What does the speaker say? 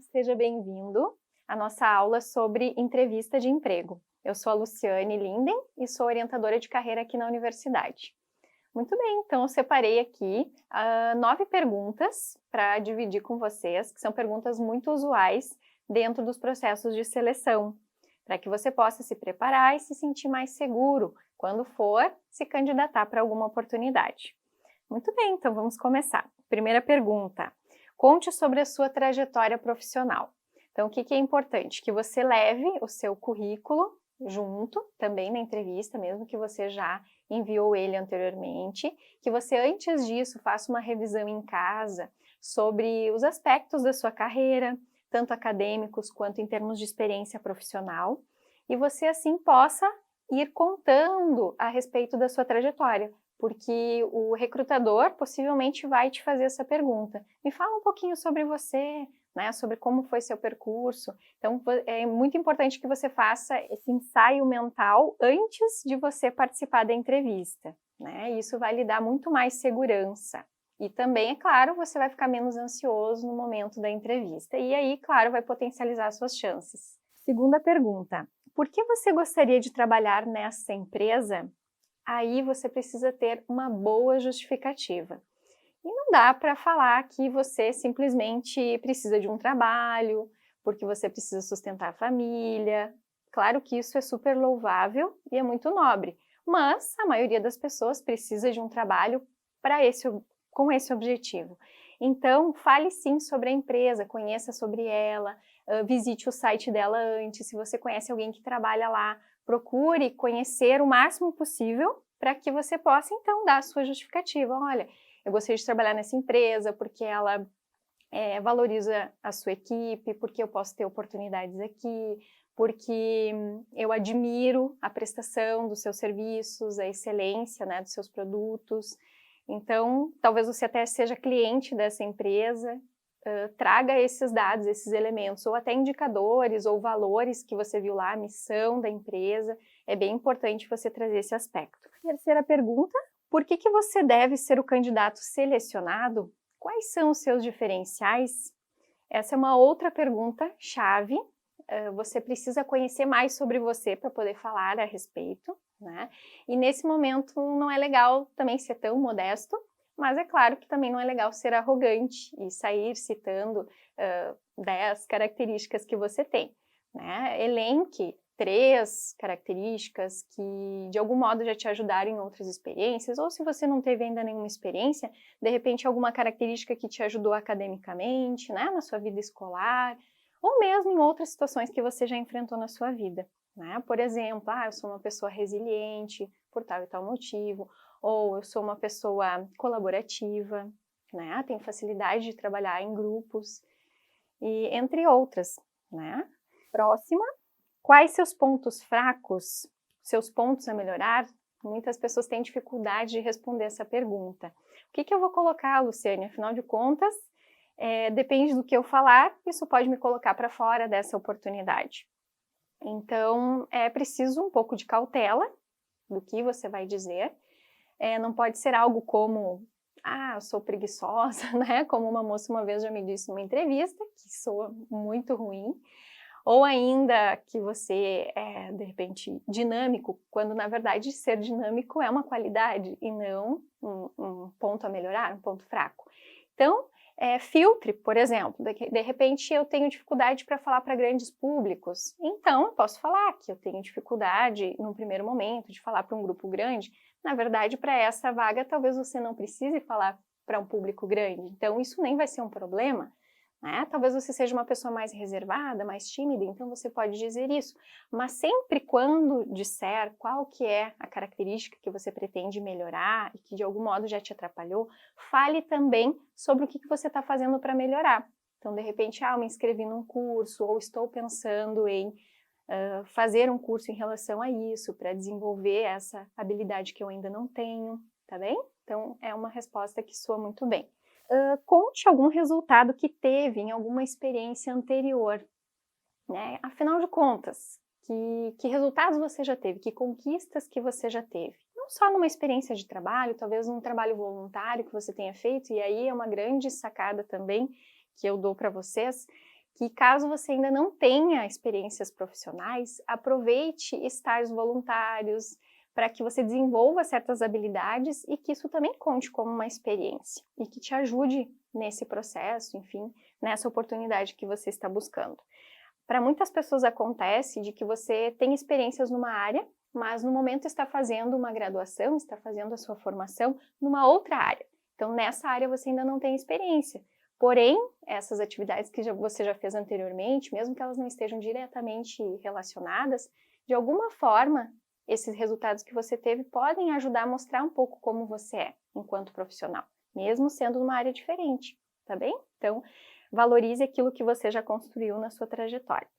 Seja bem-vindo à nossa aula sobre entrevista de emprego. Eu sou a Luciane Linden e sou orientadora de carreira aqui na universidade. Muito bem, então eu separei aqui 9 perguntas para dividir com vocês, que são perguntas muito usuais dentro dos processos de seleção, para que você possa se preparar e se sentir mais seguro quando for se candidatar para alguma oportunidade. Muito bem, então vamos começar. Primeira pergunta. Conte sobre a sua trajetória profissional. Então, o que é importante? Que você leve o seu currículo junto, também na entrevista, mesmo que você já enviou ele anteriormente, que você antes disso faça uma revisão em casa sobre os aspectos da sua carreira, tanto acadêmicos quanto em termos de experiência profissional, e você assim possa ir contando a respeito da sua trajetória, porque o recrutador possivelmente vai te fazer essa pergunta. Me fala um pouquinho sobre você, né, sobre como foi seu percurso. Então, é muito importante que você faça esse ensaio mental antes de você participar da entrevista, né? Isso vai lhe dar muito mais segurança. E também, é claro, você vai ficar menos ansioso no momento da entrevista. E aí, claro, vai potencializar as suas chances. Segunda pergunta. Por que você gostaria de trabalhar nessa empresa? Aí você precisa ter uma boa justificativa. E não dá para falar que você simplesmente precisa de um trabalho, porque você precisa sustentar a família. Claro que isso é super louvável e é muito nobre, mas a maioria das pessoas precisa de um trabalho com esse objetivo. Então, fale sim sobre a empresa, conheça sobre ela, visite o site dela antes, se você conhece alguém que trabalha lá, procure conhecer o máximo possível para que você possa, então, dar a sua justificativa. Olha, eu gostaria de trabalhar nessa empresa porque ela valoriza a sua equipe, porque eu posso ter oportunidades aqui, porque eu admiro a prestação dos seus serviços, a excelência, né, dos seus produtos. Então, talvez você até seja cliente dessa empresa, traga esses dados, esses elementos, ou até indicadores ou valores que você viu lá, a missão da empresa. É bem importante você trazer esse aspecto. Terceira pergunta, por que você deve ser o candidato selecionado? Quais são os seus diferenciais? Essa é uma outra pergunta chave. Você precisa conhecer mais sobre você para poder falar a respeito, né? E nesse momento não é legal também ser tão modesto, mas é claro que também não é legal ser arrogante e sair citando 10 características que você tem, né? Elenque 3 características que de algum modo já te ajudaram em outras experiências, ou se você não teve ainda nenhuma experiência, de repente alguma característica que te ajudou academicamente, né, na sua vida escolar, ou mesmo em outras situações que você já enfrentou na sua vida, né? Por exemplo, eu sou uma pessoa resiliente por tal e tal motivo, ou eu sou uma pessoa colaborativa, né? Tenho facilidade de trabalhar em grupos, e entre outras, né? Próxima. Quais seus pontos fracos, seus pontos a melhorar? Muitas pessoas têm dificuldade de responder essa pergunta. O que eu vou colocar, Luciane? Afinal de contas, depende do que eu falar, isso pode me colocar para fora dessa oportunidade. Então, é preciso um pouco de cautela do que você vai dizer. Não pode ser algo como, eu sou preguiçosa, né? Como uma moça uma vez já me disse numa entrevista, que soa muito ruim. Ou ainda que você é, de repente, dinâmico, quando na verdade ser dinâmico é uma qualidade e não um ponto a melhorar, um ponto fraco. Então, filtre, por exemplo, de repente eu tenho dificuldade para falar para grandes públicos, então eu posso falar que eu tenho dificuldade, num primeiro momento, de falar para um grupo grande. Na verdade, para essa vaga, talvez você não precise falar para um público grande, então isso nem vai ser um problema, né? Talvez você seja uma pessoa mais reservada, mais tímida, então você pode dizer isso. Mas sempre quando disser qual que é a característica que você pretende melhorar e que de algum modo já te atrapalhou, fale também sobre o que você está fazendo para melhorar. Então, de repente, eu me inscrevi num curso ou estou pensando em fazer um curso em relação a isso, para desenvolver essa habilidade que eu ainda não tenho, tá bem? Então, é uma resposta que soa muito bem. Conte algum resultado que teve em alguma experiência anterior, né? Afinal de contas, que resultados você já teve, que conquistas que você já teve. Não só numa experiência de trabalho, talvez num trabalho voluntário que você tenha feito, e aí é uma grande sacada também que eu dou para vocês, que caso você ainda não tenha experiências profissionais, aproveite estágios voluntários para que você desenvolva certas habilidades e que isso também conte como uma experiência e que te ajude nesse processo, enfim, nessa oportunidade que você está buscando. Para muitas pessoas acontece de que você tem experiências numa área, mas no momento está fazendo uma graduação, está fazendo a sua formação numa outra área. Então, nessa área você ainda não tem experiência. Porém, essas atividades que você já fez anteriormente, mesmo que elas não estejam diretamente relacionadas, de alguma forma, esses resultados que você teve podem ajudar a mostrar um pouco como você é enquanto profissional, mesmo sendo numa área diferente, tá bem? Então, valorize aquilo que você já construiu na sua trajetória.